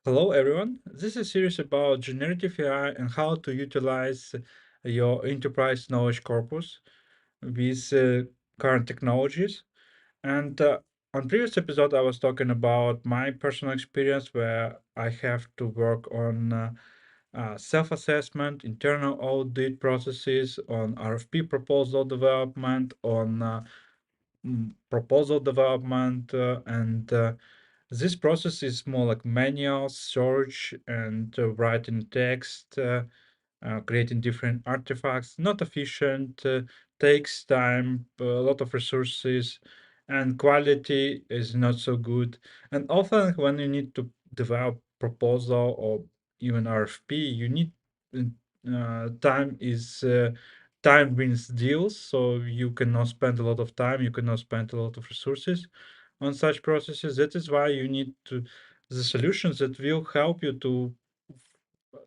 Hello, everyone. This is a series about generative AI and how to utilize your enterprise knowledge corpus with current technologies. And on previous episode, I was talking about my personal experience where I have to work on self-assessment, internal audit processes, on RFP proposal development, on proposal development, and this process is more like manual search and writing text, creating different artifacts. Not efficient, takes time, a lot of resources, and quality is not so good. And often, when you need to develop proposal or even RFP, you need time is time wins deals. So you cannot spend a lot of time, you cannot spend a lot of resources on such processes. That is why you need to the solutions that will help you to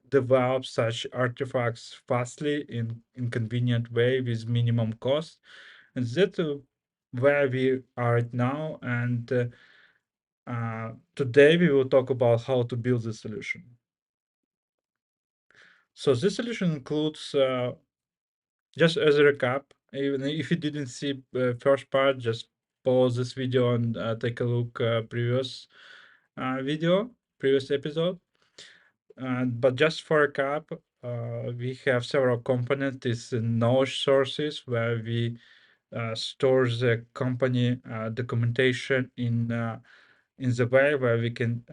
develop such artifacts fastly in convenient way with minimum cost. And that's where we are right now. And today we will talk about how to build the solution. So this solution includes, just as a recap, even if you didn't see first part, just pause this video and take a look previous episode. But just for a recap, we have several components. This knowledge sources where we store the company documentation in the way where we can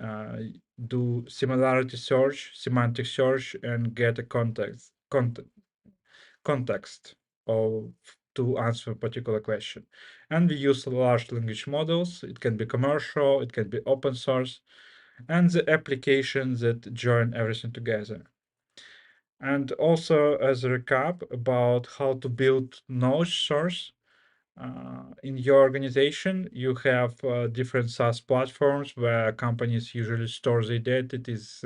do similarity search, semantic search, and get a context of to answer a particular question. And we use large language models. It can be commercial, it can be open source, and the applications that join everything together. And also as a recap about how to build knowledge source. In your organization, you have different SaaS platforms where companies usually store their data. It is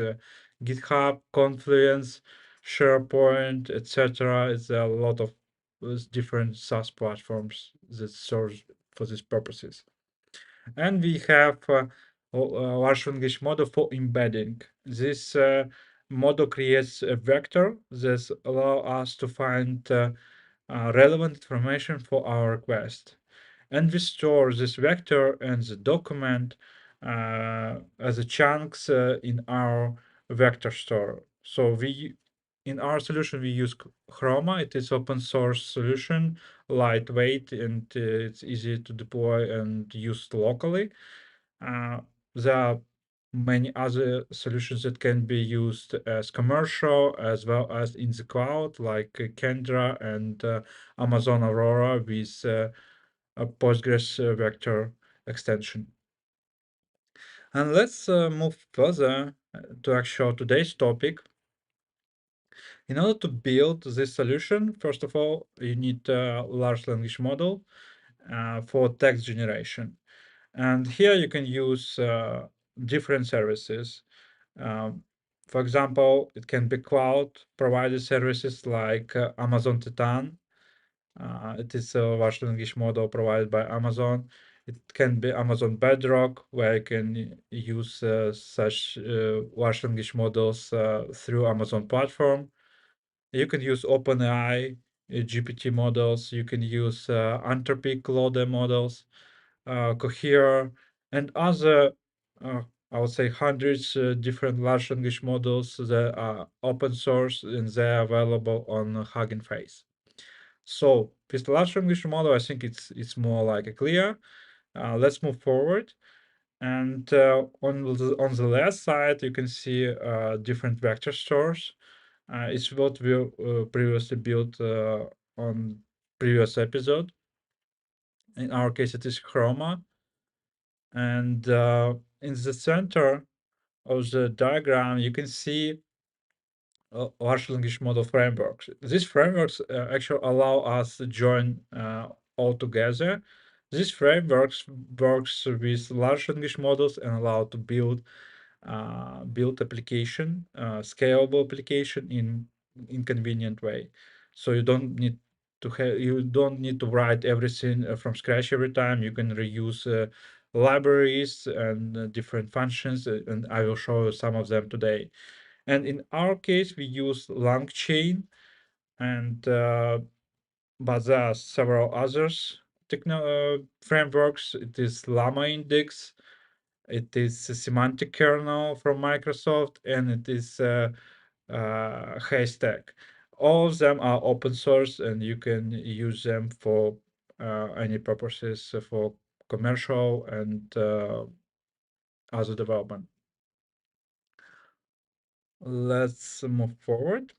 GitHub, Confluence, SharePoint, etc. It's a lot of different SaaS platforms that serve for these purposes. And we have large language model for embedding. This model creates a vector that allow us to find relevant information for our request. And we store this vector and the document as a chunks in our vector store. So we in our solution we use Chroma. It is open source solution, lightweight, and it's easy to deploy and use locally. Uh, there are many other solutions that can be used as commercial as well as in the cloud, like Kendra and Amazon Aurora with a Postgres vector extension. And let's move further to actual today's topic. In order to build this solution, first of all, you need a large language model for text generation. And here you can use different services. Um, for example, it can be cloud provided services like Amazon Titan. It is a large language model provided by Amazon. It can be Amazon Bedrock, where you can use such large language models through Amazon platform. You can use OpenAI GPT models. You can use Anthropic Claude models, Cohere, and other, I would say, hundreds different large language models that are open source and they're available on Hugging Face. So with the large language model, I think it's more like a clear. Let's move forward. And on the left side, you can see different vector stores. It's what we previously built on previous episode. In our case, it is Chroma. And in the center of the diagram, you can see large language model frameworks. These frameworks actually allow us to join all together. These frameworks works with large language models and allow to build application, scalable application in convenient way. So you don't need to write everything from scratch every time. You can reuse libraries and different functions, and I will show you some of them today. And in our case, we use LangChain, and but there are several others frameworks. It is Llama Index, it is a semantic kernel from Microsoft, and it is Haystack. All of them are open source, and you can use them for any purposes for commercial and other development. Let's move forward.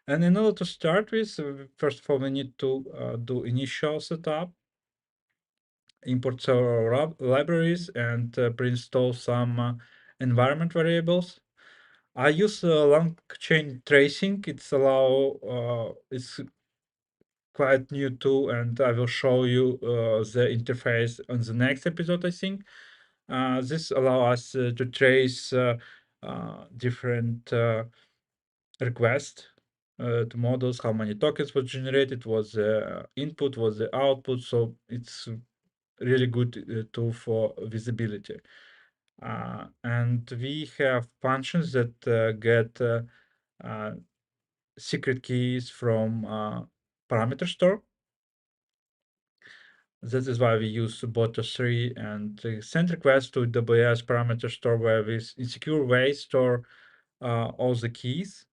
And in order to start with, first of all, we need to do initial setup, import several libraries, and pre-install some environment variables. I use long chain tracing. It's quite new tool, and I will show you the interface on the next episode, I think. This allows us to trace different requests to models, how many tokens were generated, was the input, was the output. So it's really good tool for visibility. And we have functions that get uh, secret keys from parameter store. That is why we use Boto3 and send requests to AWS parameter store, where we in secure way store all the keys.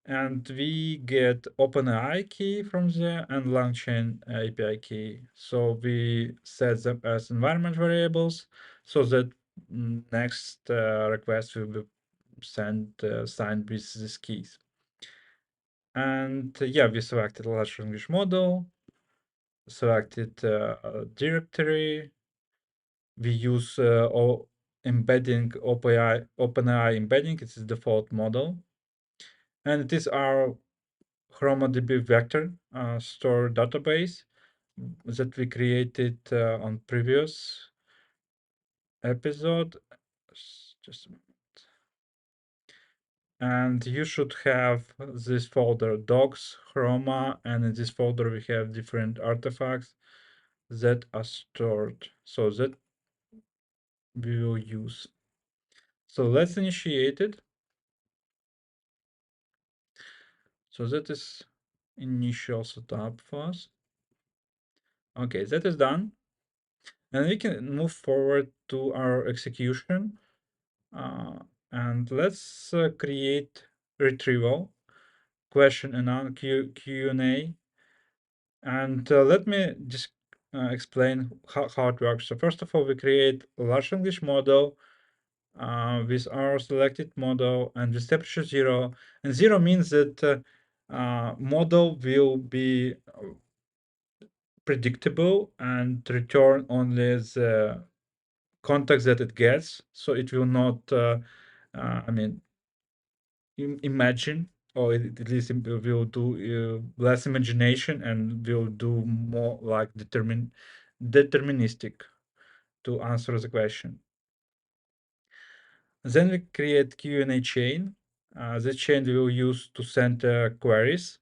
And we get OpenAI key from there and LangChain API key. So we set them as environment variables so that next request will be signed with these keys. And yeah, we selected large language model, selected directory. We use embedding OpenAI embedding. It's the default model, and it is our ChromaDB vector store database that we created on previous episode. Just a moment. And you should have this folder docs chroma, and in this folder we have different artifacts that are stored, so that we will use. So let's initiate it. So that is initial setup for us. Okay, that is done. And we can move forward to our execution. And let's create retrieval, question and Q&A. And let me just explain how it works. So first of all, we create a large language model with our selected model, and with temperature 0. And 0 means that model will be predictable and return only the context that it gets. So it will not, I mean, imagine, or at least it will do less imagination and will do more like deterministic to answer the question. Then we create Q&A chain. The chain we will use to send queries.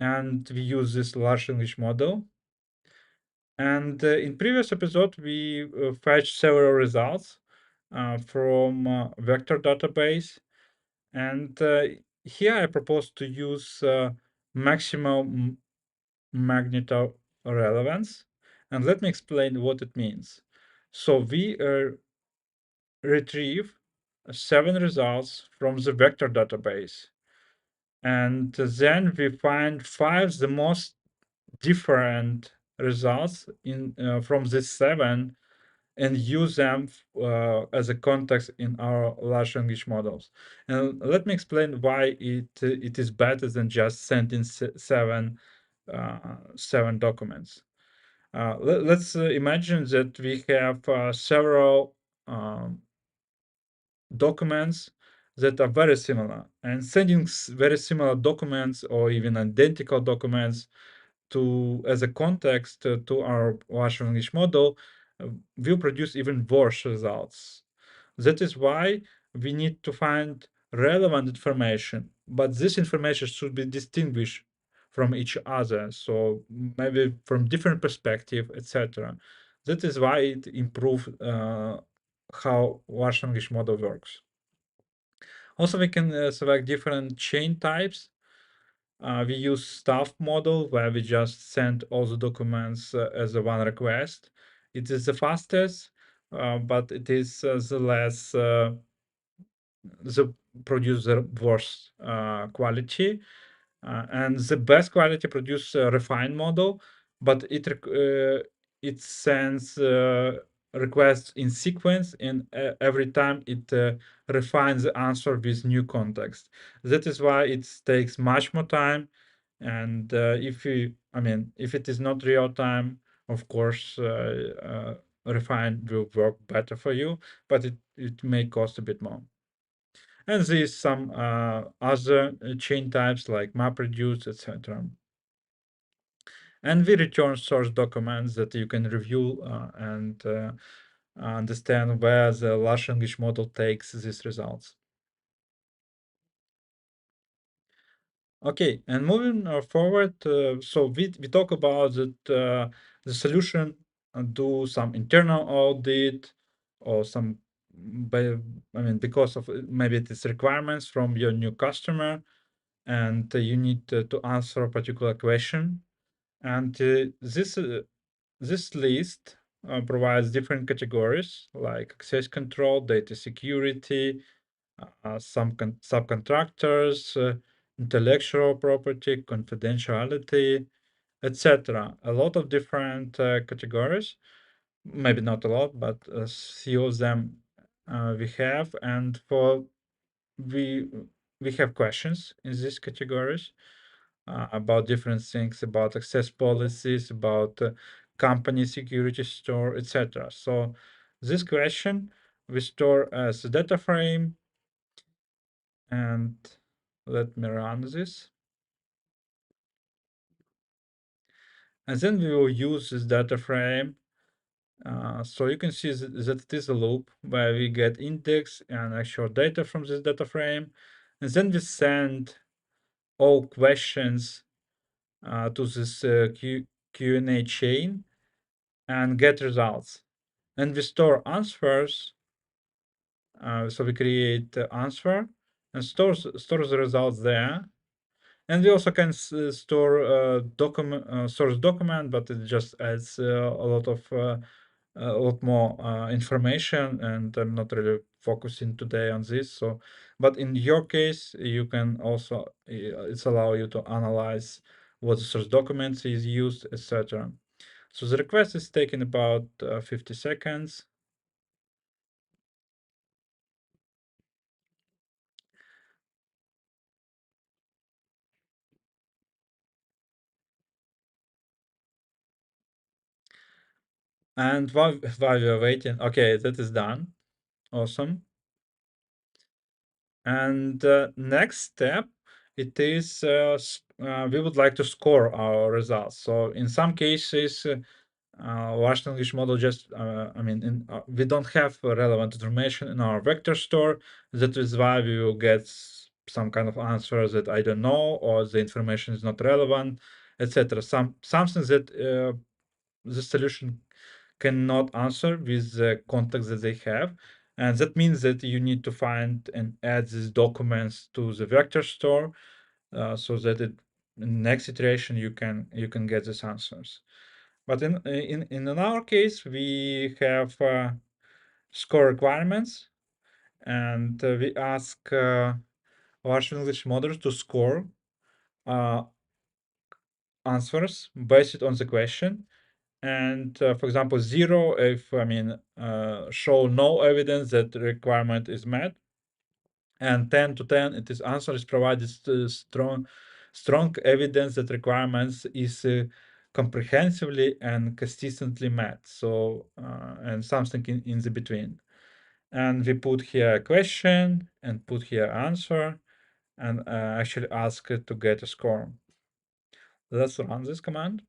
And we use this large language model. And in previous episode, we fetched several results from vector database. And here I propose to use maximum magneto relevance. And let me explain what it means. So we retrieve 7 results from the vector database. And then we find 5 the most different results in from these 7 and use them as a context in our large language models. And let me explain why it is better than just sending 7 documents. Let's imagine that we have several documents that are very similar, and sending very similar documents or even identical documents to as a context to our large language model will produce even worse results. That is why we need to find relevant information, but this information should be distinguished from each other. So maybe from different perspective, etc. That is why it improved how large language model works. Also, we can select different chain types. We use staff model where we just send all the documents as a one request. It is the fastest, but it is the less the produce the worst quality, and the best quality produce a refined model, but it sends requests in sequence, and every time it refines the answer with new context. That is why it takes much more time. And if it is not real time, of course, refine will work better for you, but it may cost a bit more. And there's some other chain types like MapReduce, etc. And we return source documents that you can review and understand where the large language model takes these results. Okay, and moving forward, so we talk about that the solution do some internal audit or some, by, because of maybe it is requirements from your new customer, and you need to answer a particular question. And this list provides different categories like access control, data security, subcontractors, intellectual property, confidentiality, etc. A lot of different categories. Maybe not a lot, but a few of them we have. And for we we have questions in these categories about different things, about access policies, about company security store, etc. So this question we store as a data frame, and let me run this. And then we will use this data frame. So you can see that it is a loop where we get index and actual data from this data frame. And then we send all questions to this Q&A chain and get results. And we store answers. So we create the answer and store the results there. And we also can store document source document, but it just adds a lot more information, and I'm not really focusing today on this. So, but in your case, you can also it's allow you to analyze what the source documents is used, etc. So the request is taking about 50 seconds. And while you're waiting, okay, that is done. Awesome. And next step, it is we would like to score our results. So in some cases, large language model just, we don't have relevant information in our vector store. That is why we will get some kind of answer that I don't know, or the information is not relevant, etc. Something that the solution cannot answer with the context that they have. And that means that you need to find and add these documents to the vector store so that in the next iteration you can get these answers. But in our case, we have score requirements, and we ask large language models to score uh, answers based on the question. And for example, 0 if show no evidence that the requirement is met, and 10 to 10 it is answer is provided strong evidence that requirements is comprehensively and consistently met. So and something in the between. And we put here a question and put here answer, and actually ask it to get a score. Let's run this command.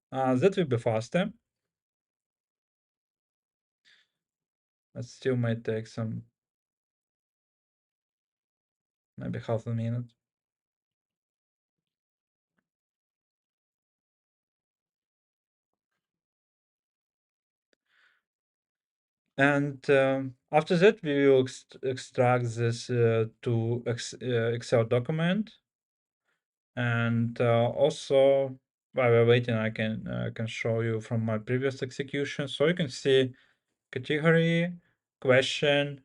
That will be faster. It still might take some maybe half a minute. And after that, we will extract this to Excel document. And also, while we're waiting, I can show you from my previous execution. So you can see category, question,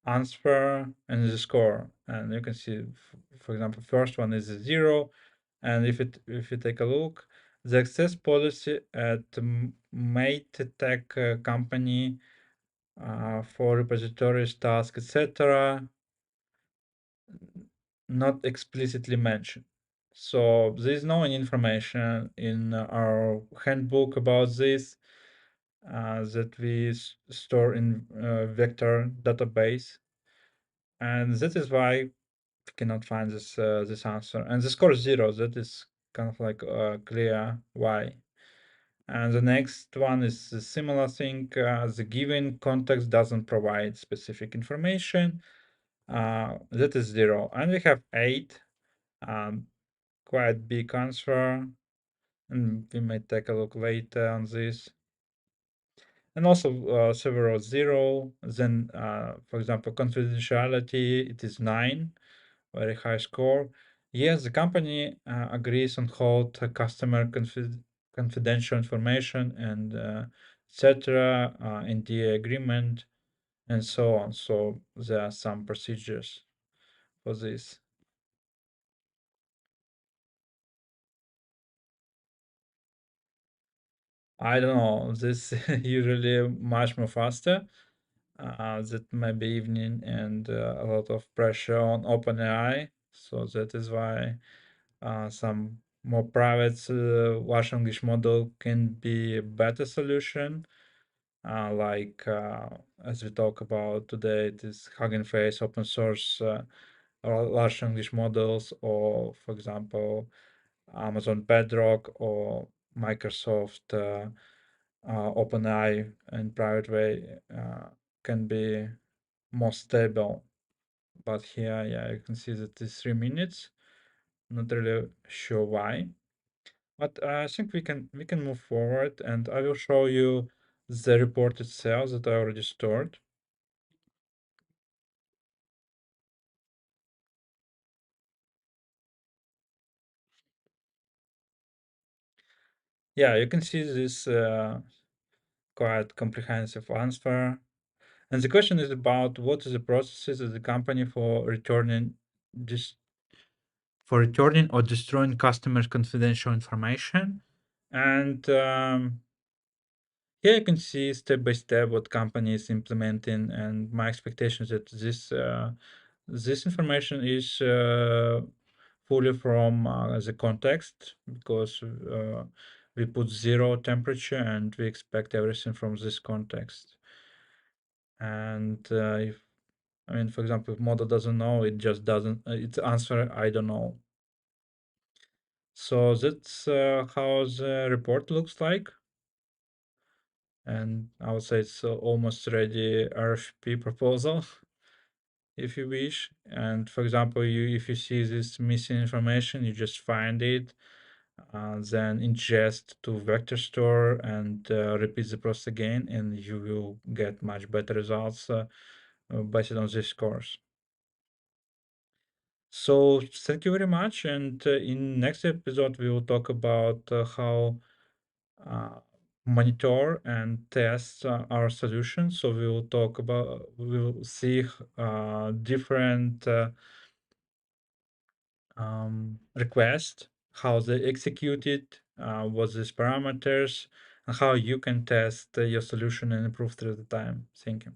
answer, and the score. And you can see, for example, first one is a 0. And if you take a look, the access policy at Mate Tech company for repositories, tasks, etc., not explicitly mentioned. So there is no information in our handbook about this that we store in vector database, and that is why we cannot find this answer. And the score is 0. That is kind of like clear why. And the next one is a similar thing. The given context doesn't provide specific information. That is 0. And we have 8. Um, Quite big answer. And we may take a look later on this. And also several 0. Then, for example, confidentiality, it is 9. Very high score. Yes, the company agrees on hold customer confidential information and etc. NDA agreement and so on. So there are some procedures for this. I don't know. This usually much more faster. That maybe evening and a lot of pressure on OpenAI. So that is why some more private large language model can be a better solution. Like as we talk about today, it is Hugging Face, open source or large language models, or for example, Amazon Bedrock or Microsoft OpenAI in private way can be more stable. But here, yeah, you can see that it's 3 minutes. Not really sure why. But I think we can move forward, and I will show you the report itself that I already stored. Yeah, you can see this quite comprehensive answer. And the question is about what is the processes of the company dis for returning or destroying customers' confidential information. And here you can see step by step what company is implementing, and my expectation is that this information is fully from the context, because we put 0 temperature and we expect everything from this context. And if I mean, for example, if model doesn't know, it just doesn't. Its answer I don't know. So that's how the report looks like. And I would say it's almost ready RFP proposal, if you wish. And for example, if you see this missing information, you just find it, then ingest to vector store and repeat the process again, and you will get much better results based on this course. So thank you very much. And in next episode, we will talk about how uh, monitor and test our solution. So we'll see different requests, how they executed, what these parameters, and how you can test your solution and improve through the time. Thank you.